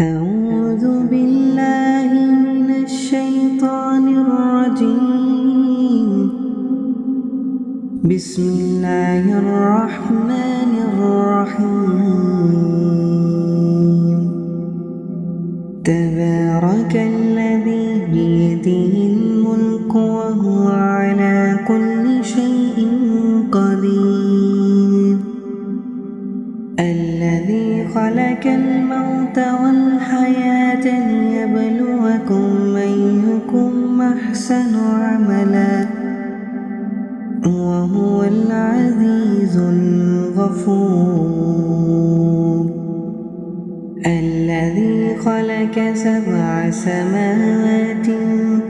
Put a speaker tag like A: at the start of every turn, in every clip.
A: أعوذ بالله من الشيطان الرجيم. بسم الله الرحمن الرحيم. تبارك الذي بيده الملك وهو على كل شيء قدير. الذي خلق الموت والحياة ليبلوكم أيكم أحسن عملا وهو العزيز الغفور. الذي خلق 7 سماوات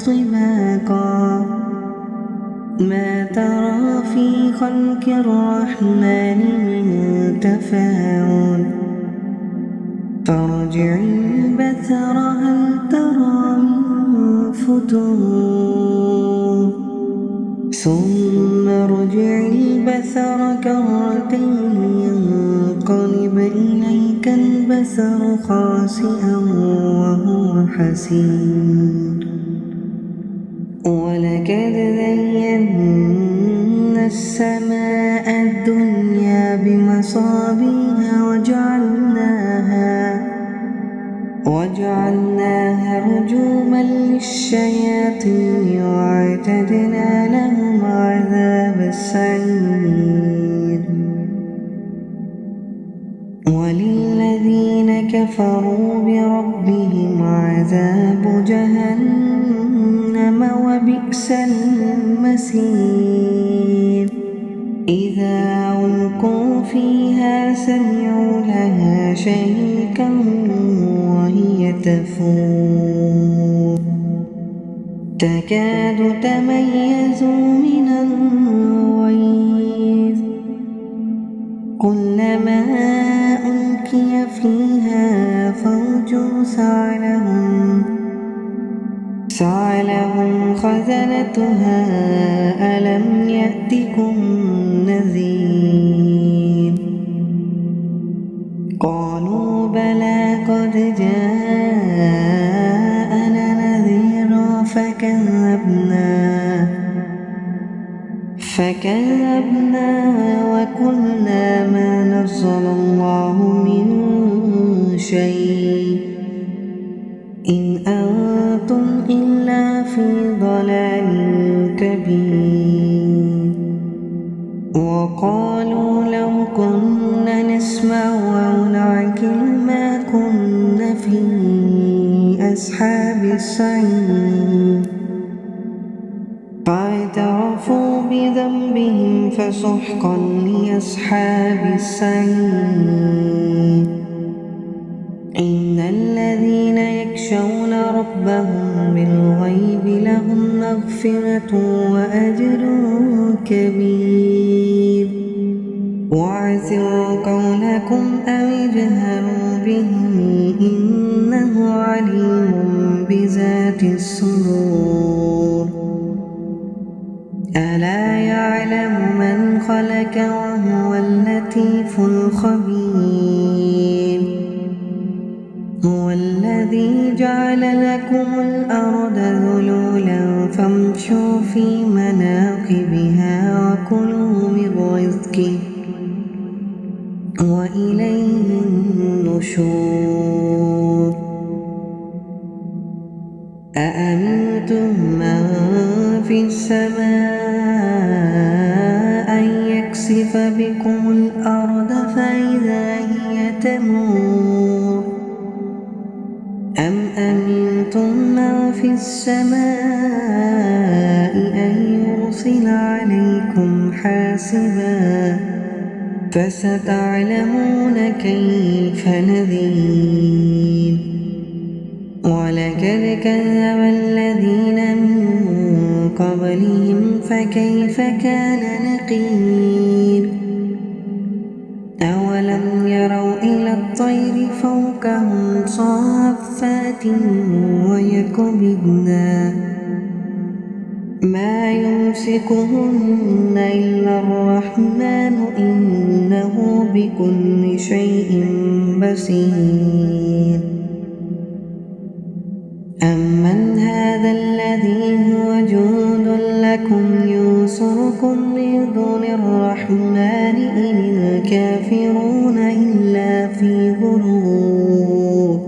A: طباقا ما ترى في خلق الرحمن من تفاوت فارجع البصر هل ترى من فتور ثم ارجع البصر كرتين ينقلب إليك البصر خاسئا وهو حسير. ولقد زينا السماء الدنيا بمصابيح وجعلناها رجوما للشياطين وأعتدنا لهم عذاب السعير. وللذين كفروا بربهم عذاب جهنم وبئس المصير. إذا ألقوا فيها سمعوا لها شهيقا وهي تفور تكاد تميز من الغيظ كلما ألقي فيها فوج سألهم خزنتها ألم يأتكم نذير. قالوا بلى قد جاءنا نذير فكذبنا وقلنا ما نزل الله من شيء إن أنتم إلا في ضلال كبير. وقالوا لو كنا نسمع أو نعقل ما كنا في أصحاب السعير. فاعترفوا بذنبهم فسحقا لأصحاب السعير. إن الذين يخشون ربهم بالغيب لهم مغفرة وأجر كبير. واعذروا قولكم أو اجهروا به إنه عليم بذات الصدور. ألا يعلم من خلق وهو اللطيف الخبير. هو الذي جعل لكم الأرض ذلولا فامشوا في مناكبها وكلوا من رزقه وإليه النشور. أأمنتم من في السماء أن يكسف بكم الأرض فإذا هي تمور أم أمنتم من في السماء أن يرسل عليكم حاسبا فستعلمون كيف نذير. ولقد كذب الذين من قبلهم فكيف كان نكير. أولم يروا إلى الطير فوقهم صافات ويقبضن ما يمسكهن إلا الرحمن إنه بكل شيء بصير. أمن هذا الذي هو جند لكم ينصركم من دون الرحمن إن الكافرون إلا في غرور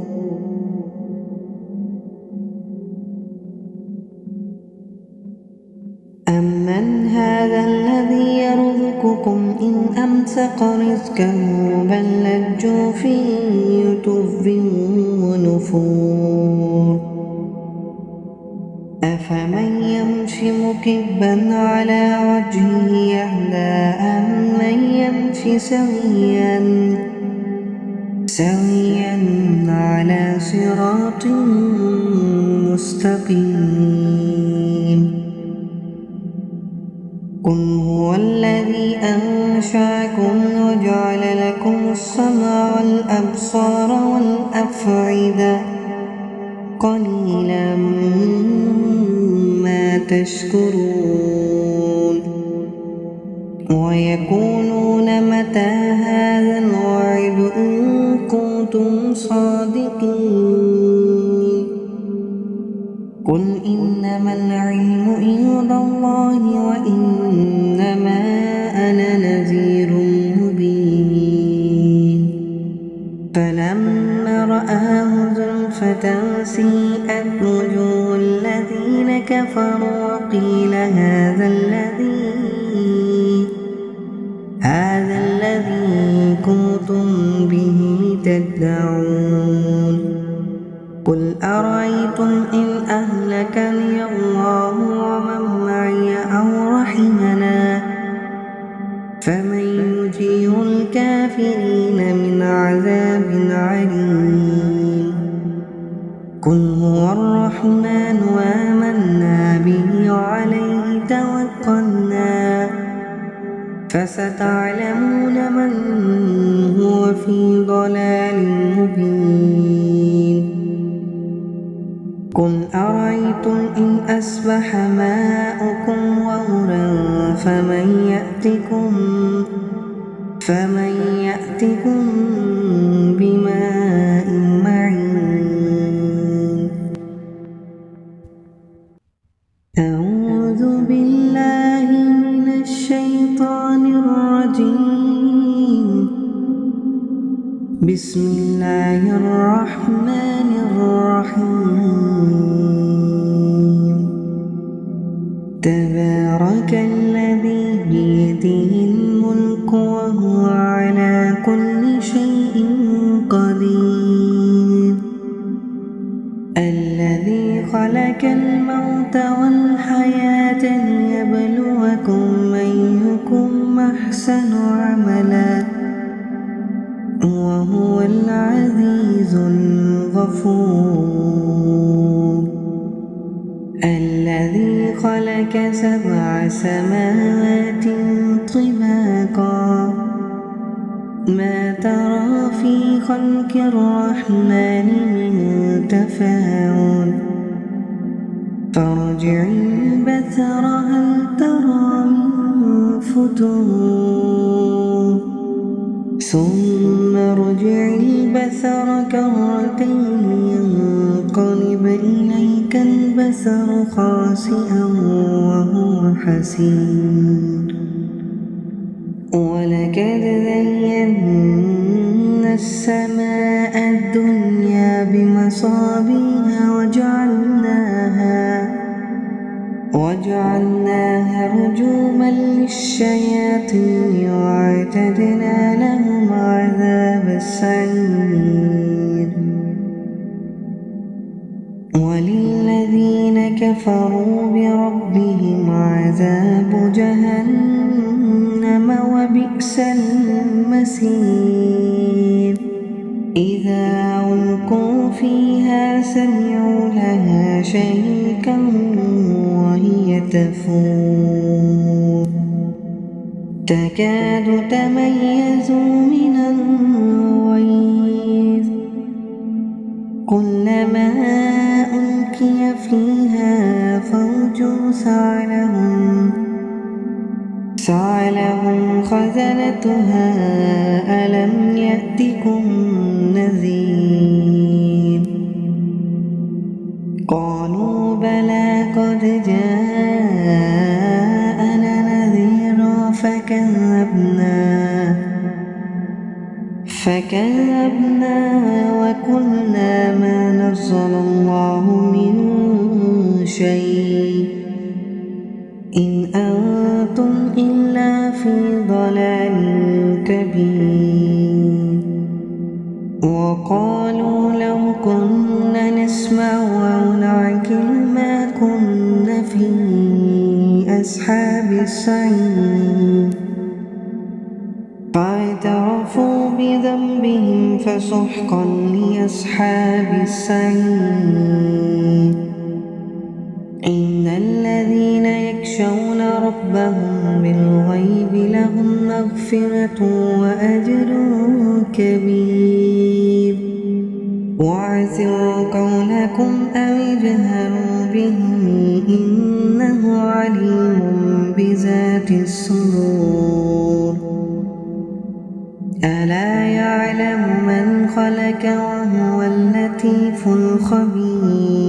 A: أمن هذا الذي يرزقكم إن أمسك رزقه بل لجوا في عتو ونفور أفمن يمشي مكبا على وجهه يهدى أمن يمشي سويا على صراط مستقيم قل هو الذي أنشأكم وجعل لكم السمع والأبصار والأفئدة قليلا ما تشكرون ويقولون متى هذا الوعد إن كنتم صادقين قل إنما العلم عند الله وإنما أنا نذير مبين فلما رآه زلفة سيئت وجوه الذين كفروا وقيل هذا الذي كنتم به تدعون قل أرأيتم إن أهلكني الله ومن معي أو رحمنا فمن يجير الكافرين من عذاب عليم قل هو الرحمن وآمنا به وعليه توكلنا فستعلمون من هو في ضلال مبين قل أرأيتم إن أصبح ماؤكم غورا فمن يأتكم بماء معين أعوذ بالله من الشيطان الرجيم بسم الله الرحمن الرحيم تبارك الذي بيده الملك وهو على كل شيء قدير الذي خلق الموت والحياة ليبلوكم أيكم أحسن عملا وهو العزيز الغفور الذي خلق 7 سماوات طباقا ما ترى في خلق الرحمن من تفاوت فارجع البصر هل ترى من فتور ثم ارجع البصر كرتين ينقلب إليك البصر خاسئا وهو حسير ولقد زينا السماء الدنيا بمصابيح وجعلناها رجوما للشياطين وأعتدنا لهم عذاب السعير وللذين كفروا بربهم عذاب جهنم وبئس المصير إذا ألقوا فيها سمعوا لها شهيقا وهي تفور تكاد تميز من الغيظ كلما ألقي فيها فوج سألهم خزنتها ألم يأتكم نذير نزل الله من شيء إن أنتم إلا في ضلال كبير وقالوا لو كنا نسمع أو نعقل ما كنا في أصحاب السعير فاعترفوا بذنبهم فسحقا لأصحاب السعير إن الذين يخشون ربهم بالغيب لهم مغفرة وأجر كبير وأسروا قولكم أو اجهروا به إنه عليم بذات الصدور ألا يعلم من خلق وهو اللطيف الخبير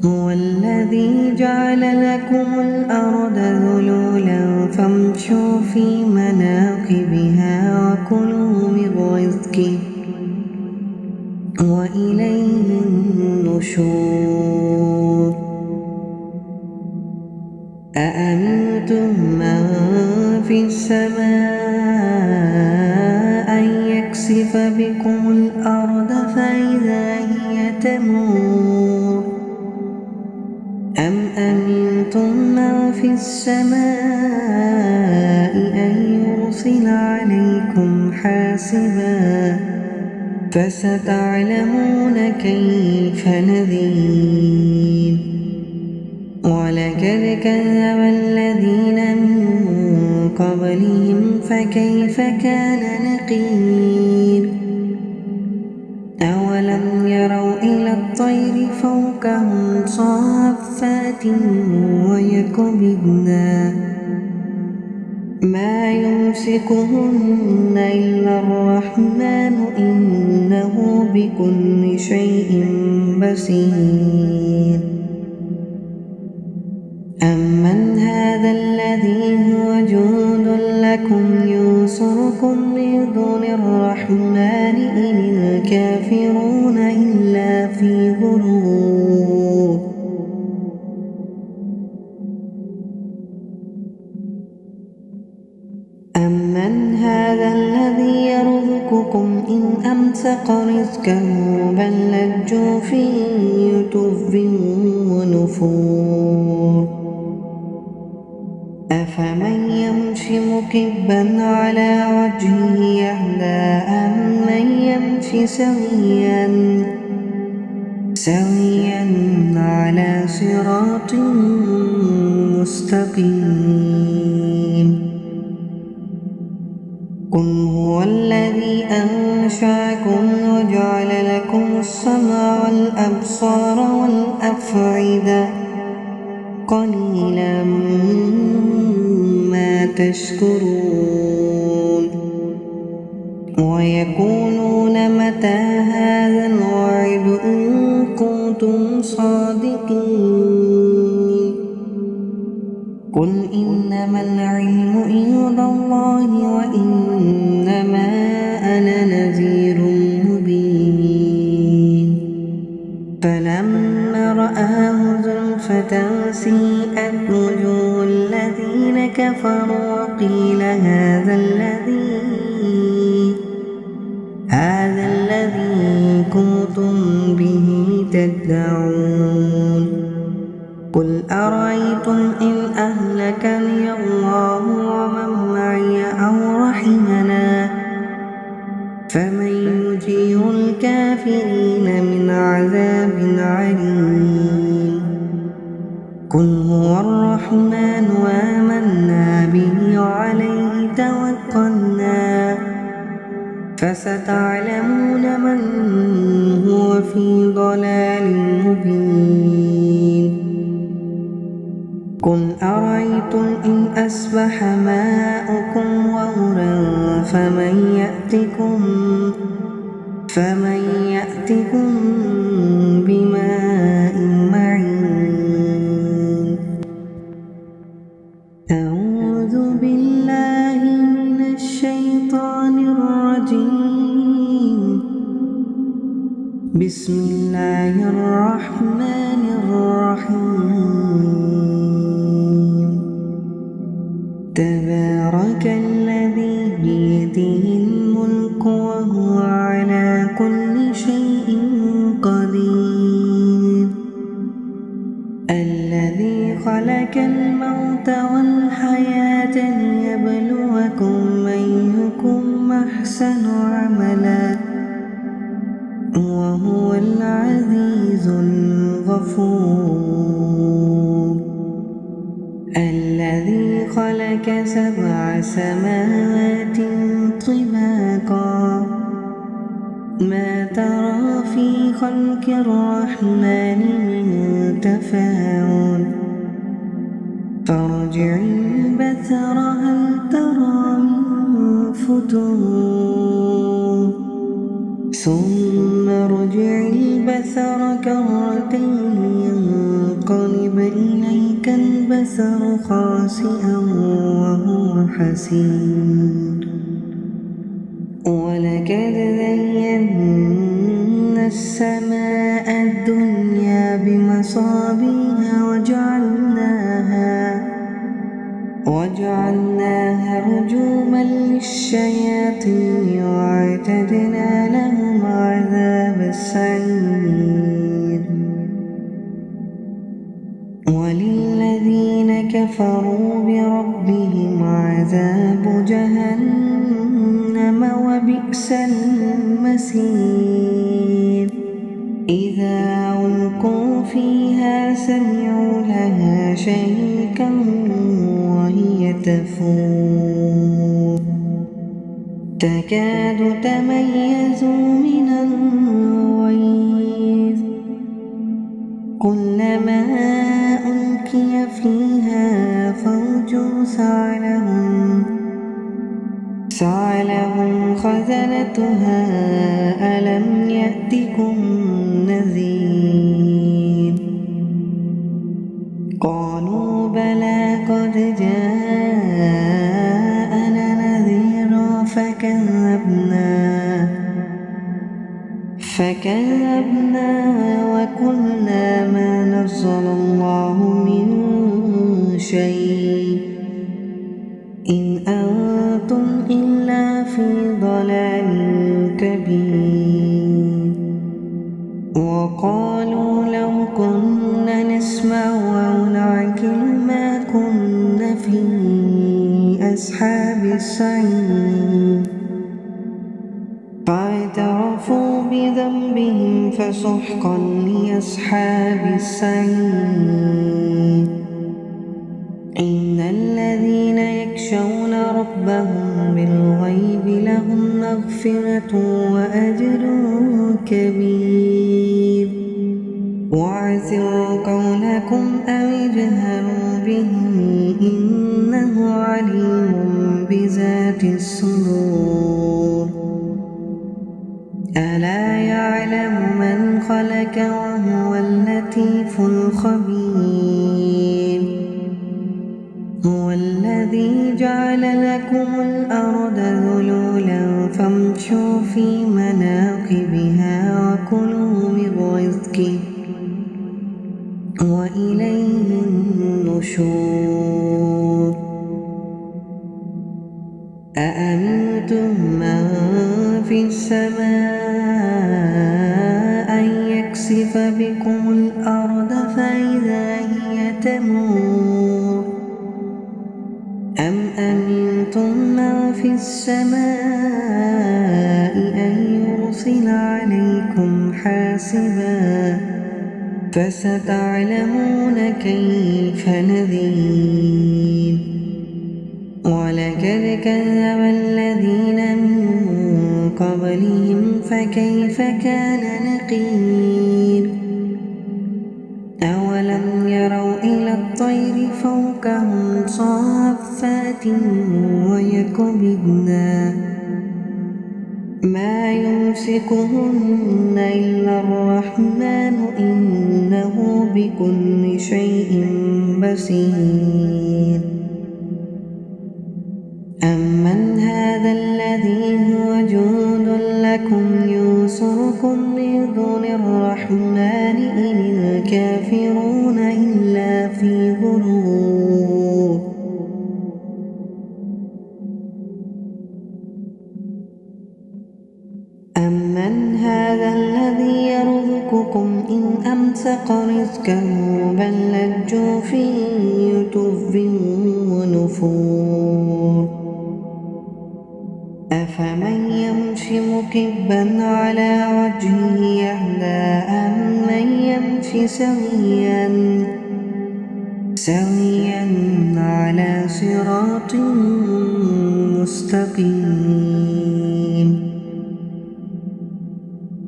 A: هو الذي جعل لكم الأرض ذلولا فامشوا في مناكبها وكلوا من رزقه وإليه النشور أأمنتم من في السماء أن يكسف بكم الأرض فإذا هي تمور أم أمنتم من في السماء أن يرسل عليكم حاسبا فستعلمون كيف نذير ولقد كذب الذين من قبلهم فكيف كان نكير أولم يروا إلى الطير فوقهم صافات ويقبضن ما يمسكهن إلا الرحمن إنه بكل شيء بصير أمن هذا الذي هو جند لكم ينصركم من دون الرحمن إن الكافرون إلا في غرور أمن هذا الذي يرزقكم إن أمسك رزقه بل لجوا في عتو ونفور أفمن يمشي مكبا على وجهه يهدى أمن يمشي سويا على صراط مستقيم قل هو الذي أنشأكم وجعل لكم السمع والأبصار والأفئدة قليلا ما تشكرون ويقولون متى هذا الوعد إن كنتم صادقين قل إنما العلم عند الله وإنما أنا نذير مبين فلما رآه زلفة سيئت وجوه الذين كفروا وقيل هذا الذي كنتم به تدعون قل أرأيتم إن أهلكني الله ومن معي أو رحمنا فمن يجير الكافرين من عذاب عليم قل هو الرحمن وآمنا به وعليه توكلنا فستعلمون من هو في ضلال مبين قل أرأيتم إن أصبح ماؤكم غورا فمن يأتكم بماء معين أعوذ بالله من الشيطان الرجيم بسم الله الرحمن الرحيم تبارك الذي بيده الملك وهو على كل شيء قدير الذي خلق الموت والحياة ليبلوكم أيكم أحسن عملا وهو العزيز الغفور الذي خلق 7 سماوات طباقا ما ترى في خلق الرحمن من تفاوت فارجع البصر هل ترى من فتور ثم ارجع البصر كرتين ينقلب إليك البصر خاسئا وهو حسير ولقد زينا السماء الدنيا بمصابيح وجعلناها رجوما للشياطين وأعتدنا لهم عذاب السعير وللذين كفروا بربهم عذاب جهنم وبئس المصير إذا ألقوا فيها سمعوا لها شهيقا وهي تفور تكاد تميز من الغيظ كلما ألقي فيها فوج سألهم خزنتها ألم يأتكم نذير قالوا بلى قد جاءنا نذير فكذبنا وقلنا ما نزل الله من شيء إن أنتم إلا في ضلال كبير وقالوا لو كنا نسمع أو نعقل ما كنا في أصحاب السعير فاعترفوا بذنبهم فسحقا لأصحاب السعير إن الذين يخشون ربهم بالغيب لهم مغفرة وأجر كبير وأسروا قولكم أو اجهروا به إنه عليم بذات الصدور ألا يعلم من خلق وهو اللطيف الخبير هو الذي جعل لكم الأرض ذلولا فامشوا في مناكبها وكلوا من رزقه وإليه النشور أأمنتم من في السماء أن يكسف بكم الأرض فإذا هي تمور أم أمنتم من في السماء أن يرسل عليكم حاسبا فستعلمون كيف نذير ولقد كذب الذين من قبلهم فكيف كان نكير أولم يروا إلى الطير فوقهم صافات ويقبضن ما يمسكهن إلا الرحمن إنه بكل شيء بصير أمن هذا الذي هو جند لكم ينصركم من دون الرحمن إن الكافرون إلا في غرور أمن هذا الذي يرزقكم إن أمسك رزقه بل لجوا في عتو ونفور أفمن يمشي مكبا على وجهه أهدى أمن يمشي سويا على صراط مستقيم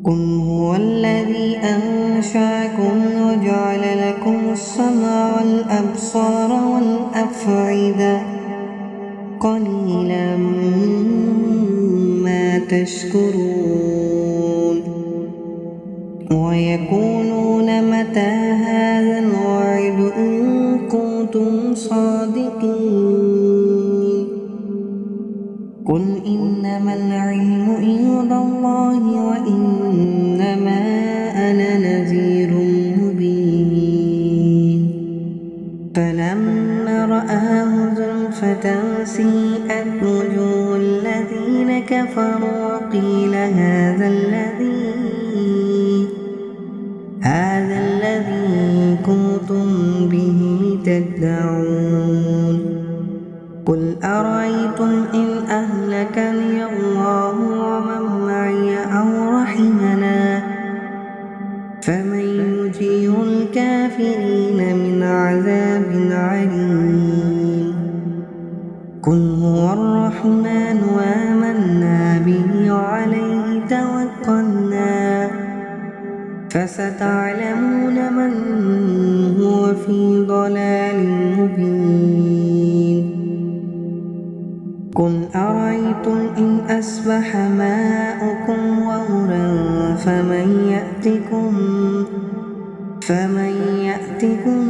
A: قل هو الذي أنشأكم وجعل لكم السمع والأبصار والأفئدة قليلا ما تشكرون ويقولون متى هذا الوعد إن كنتم صادقين قل إنما العلم عند الله وإنما أنا نذير مبين فلما رآه زلفة سيئت وجوه الذين كفروا وقيل هذا الذي كنتم به تدعون قل أرأيتم إن أهلكني الله ومن معي أو رحمنا فمن يجير الكافرين من عذاب عليم قل هو الرحمن وآمنا به وعليه توكلنا فستعلمون من هو في ضلال مبين قل أرأيتم إن أصبح ماؤكم غورا فمن يأتكم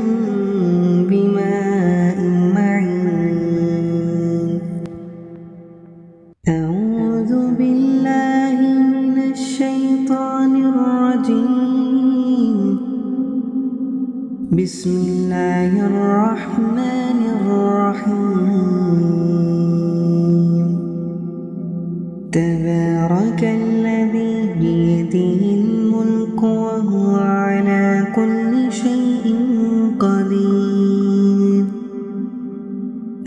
A: بماء معين أعوذ بالله من الشيطان الرجيم بسم الله الرحمن الرحيم تبارك الذي بيده الملك وهو على كل شيء قدير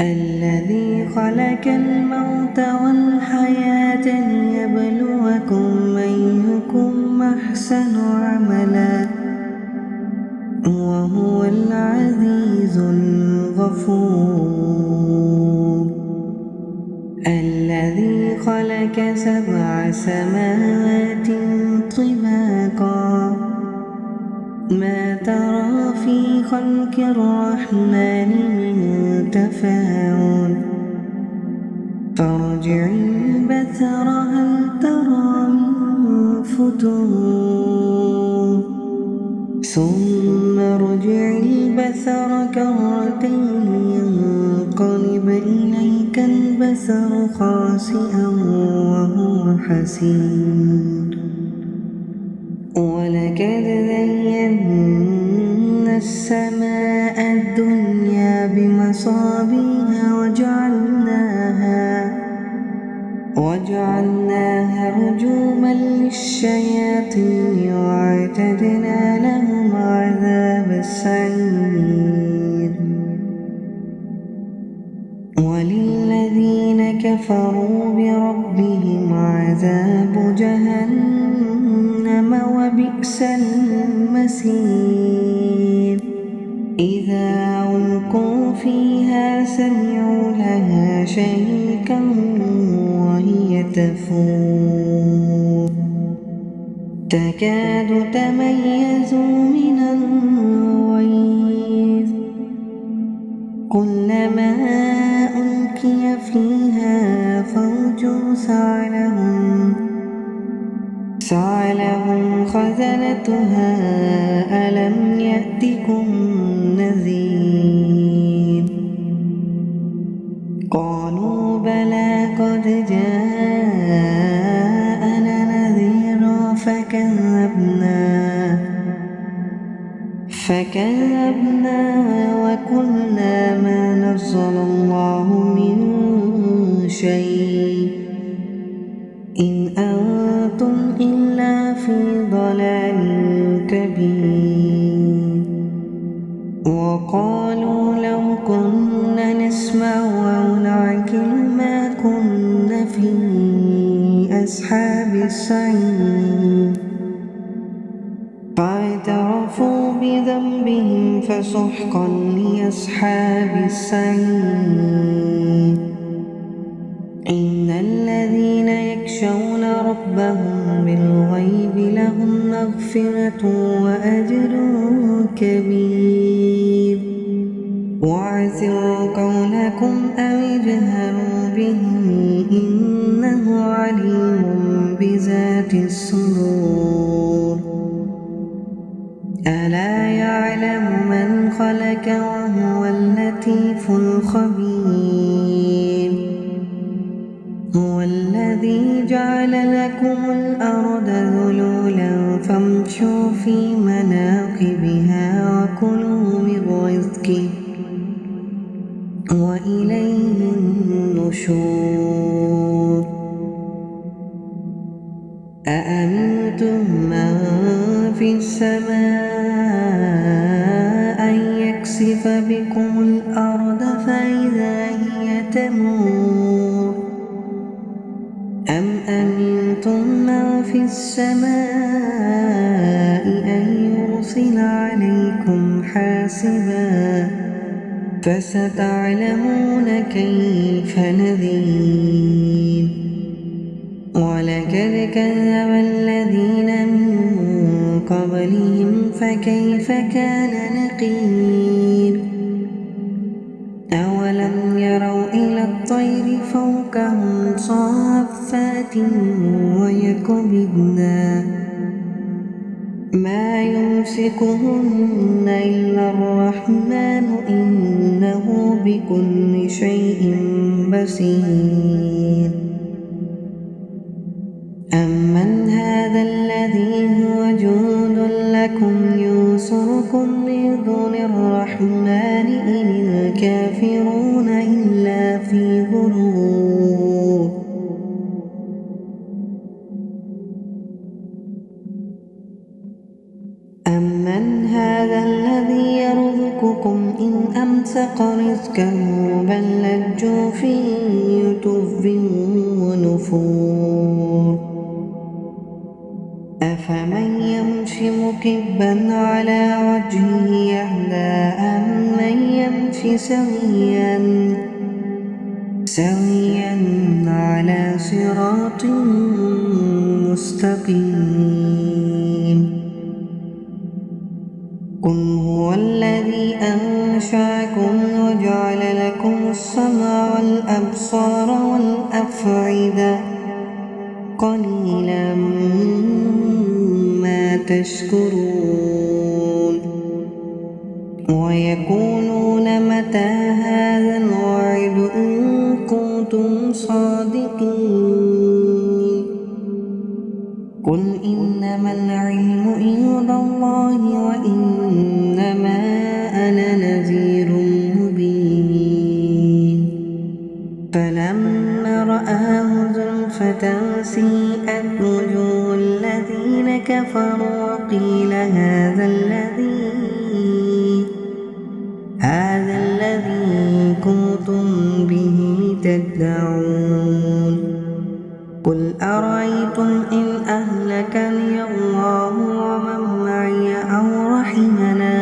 A: الذي خلق الموت والحياة ليبلوكم أيكم أحسن عملا وهو العزيز الغفور الذي خلق 7 سماوات طباقا ما ترى في خلق الرحمن من تفاوت فارجع البصر هل ترى من فتور ثم ارجع البصر كرتين ينقلب إليك البصر خاسئا وهو حسير ولقد زينا السماء الدنيا بمصابيح وجعلناها رجوما للشياطين وأعتدنا لهم عذاب السعير وللذين كفروا بربهم عذاب جهنم وبئس المصير إذا ألقوا فيها سمعوا لها شهيقا وهي تفور تكاد تميز من الغيظ كلما ألقي فيها فوج سألهم خزنتها ألم يأتكم نذير قالوا بلى قد جاءنا نذير فكذبنا وقلنا ما نزل الله من شيء إن أنتم إلا في ضلال كبير. وقالوا لو كنا نسمع أو نعقل ما كنا في أصحاب السعير. فاعترفوا بذنبهم فسحقا لأصحاب السعير. إن الذين يخشون ربهم بالغيب لهم مغفرة وأجر كبير. واعسروا قولكم أو اجهروا به إنه عليم بذات الصدور. ألا يعلم من خلق وهو اللطيف الخبير. هو الذي جعل لكم الأرض ذلولا فامشوا في مناكبها وكلوا من رزقه وإليه النشور. أأمنتم من في السماء أن يكسف بكم الأرض فإذا هي تمور أم أمنتم من في السماء أن يرسل عليكم حاسبا فستعلمون كيف نذير. ولقد كذب الذين من قبلهم فكيف كان نكير. أولم يروا إلى الطير فوقهم صافات ويقبضن ما يمسكهن إلا الرحمن إنه بكل شيء بصير. أمن هذا الذي هو جند لكم ينصركم من دون الرحمن إن الكافرون إلا في غرور. أمن هذا الذي يرزقكم إن أمسك رزقه بل لجوا في عتو ونفور. أفمن يمشي مكبا على وجهه يهدى أمن يمشي سويا على صراط مستقيم. قل هو الذي أنشأكم وجعل لكم السمع والأبصار والأفئدة قليلا ما تشكرون. ويقولون متى هذا الوعد إن كنتم صادقين. قل إنما العلم عند الله وإنما أنا نذير مبين. فلما رآه زلفة سيئت وجوه الذين كفروا وقيل هذا الذي كنتم به تدعون. قل أرأيتم إن أهلكني الله ومن معي أو رحمنا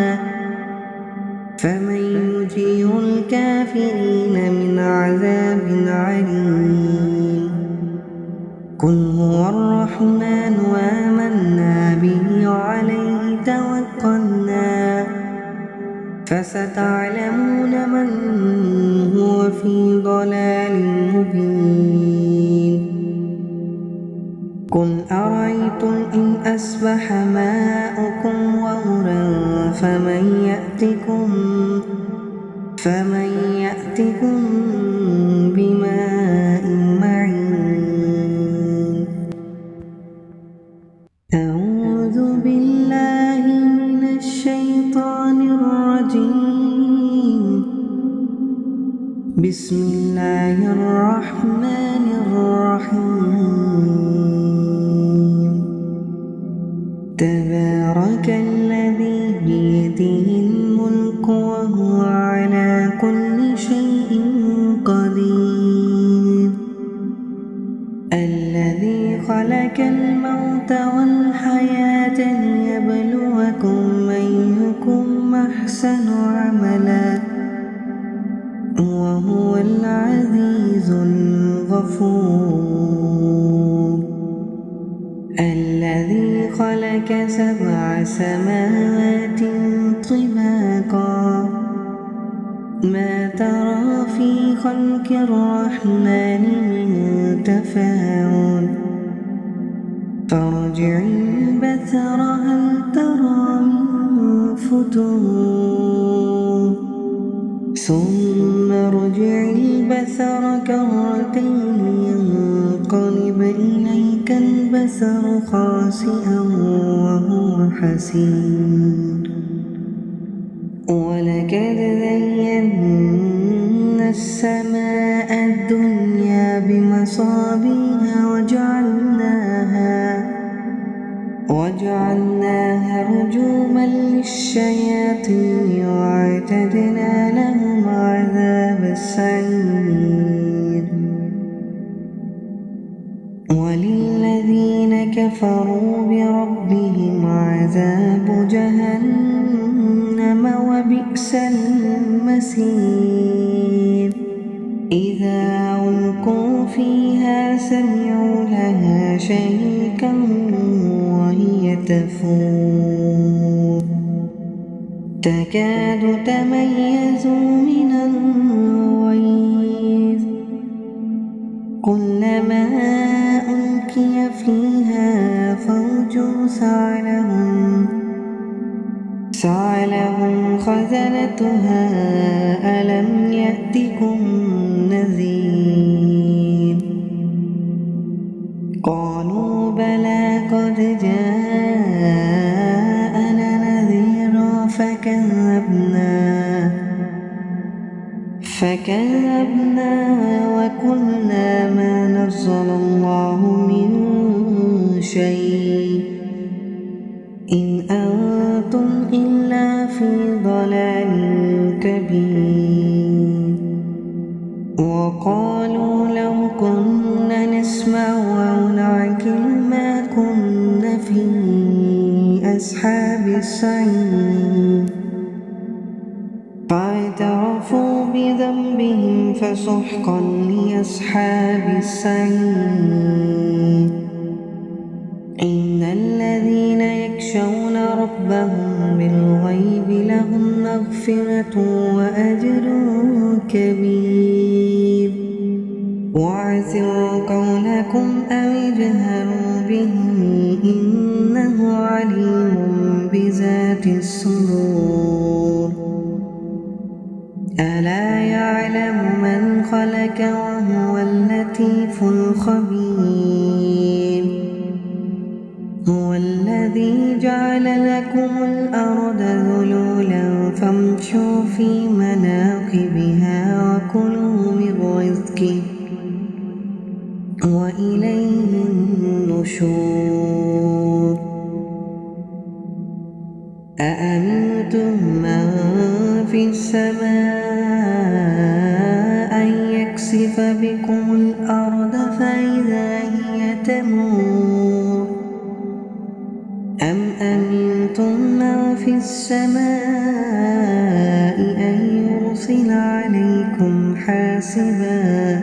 A: فمن يجير الكافرين من عذاب عليم. قل هو الرحمن وآمنا به وعليه توكلنا فستعلمون من هو في ضلال مبين. قل أرأيتم إن أصبح ماؤكم غورا فمن يأتكم بماء معين. أعوذ بالله من الشيطان الرجيم. بسم الله الرحمن الرحيم. تبارك الذي بيده الملك وهو على كل شيء قدير. الذي خلق الموت والحياة ليبلوكم أيكم أحسن عملا وهو العزيز الغفور. الذي خلق 7 سماوات طباقا ما ترى في خلق الرحمن من تفاوت فارجع البصر هل ترى من فتور ثم ارجع البصر كرتين ينقلب إليك البصر خاسئا وهو حسير. ولقد زينا السماء الدنيا بمصابيح وجعلناها رجوما للشياطين وأعتدنا لهم عذاب السعير. وللذين كفروا بربهم عذاب جهنم وبئس المصير. إذا ألقوا فيها سمعوا لها شهيقا وهي تفور تكاد تميز من الغيظ كلما ألقي فيها فوج سألهم خزنتها ألم يأتكم نذير. قالوا بلى قد جاءنا نذير فكذبنا وقلنا ما نزل الله من شيء إن أنتم إلا في ضلال كبير. وقالوا لو كنا نسمع أو نعقل ما كنا في أصحاب السعير. فاعترفوا بذنبهم فسحقا لأصحاب السعير. إن الذين يخشون ربهم بالغيب لهم مغفرة وأجر كبير. وأسروا قولكم أو اجهروا به إنه عليم بذات الصدور. ألا يعلم من خلق وهو اللطيف الخبير. هو الذي جعل لكم الأرض ذلولا فامشوا في مناكبها وكلوا من رزقه وإليه النشور. أأمنتم من في السماء أن يكسف بكم الأرض فإذا هي تمور أم أمنتم من في السماء أن يرسل عليكم حاسبا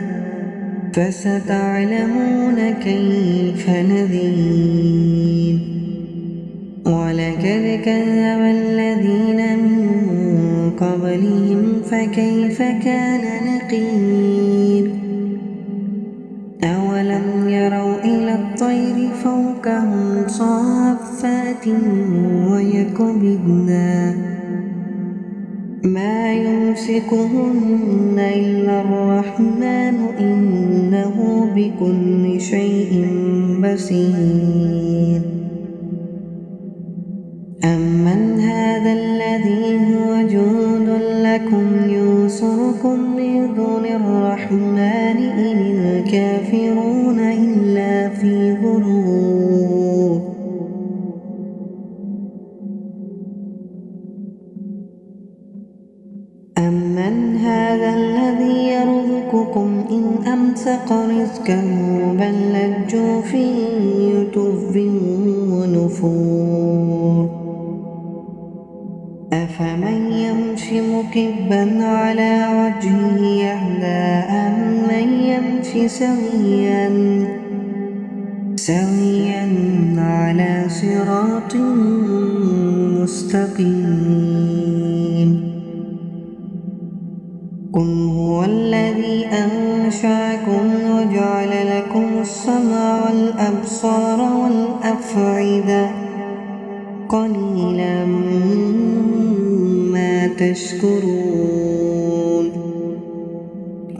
A: فستعلمون كيف نذير. ولقد كذب الذين من قبلهم فكيف كان نكير. أولم يروا إلى الطير فوقهم صافات ويقبضن ما يمسكهن إلا الرحمن إنه بكل شيء بصير. أمن هذا الذي هو جند لكم ينصركم من دون الرحمن إن الكافرون إلا في غرور أمن هذا الذي يرزقكم إن أمسك رزقه بل لجوا في عتو ونفور أفمن يمشي مكبا على وجهه أهدى أمن يمشي سويا على صراط مستقيم قل هو الذي أنشأكم وجعل لكم السمع والأبصار والأفئدة قليلا ما تشكرون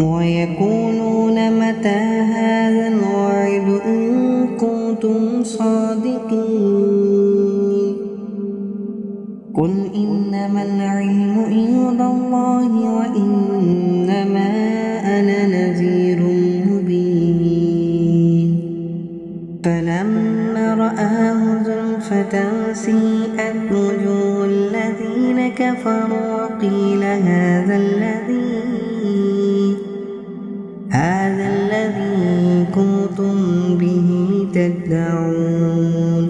A: ويقولون متى هذا الوعد إن كنتم صادقين قل إنما العلم عند الله وإنما أنا نذير مبين فلما رآه زلفة سيئت وجوه الذين كفروا وقيل هذا الذي كنتم به تدعون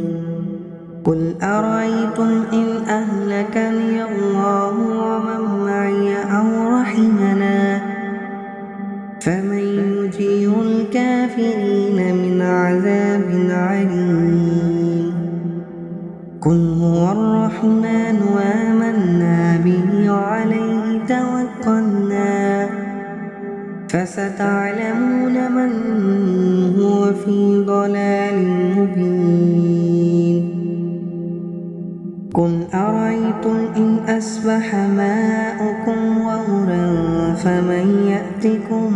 A: قل أرأيتم إن أهلكني الله ومن معي أو رحمنا فمن يجير الكافرين من عذاب عليم قل هو الرحمن وآمنا به وعليه توكلنا فستعلمون من هو في ضلال مبين قل أرأيتم إن أصبح ماؤكم غورا فمن يأتكم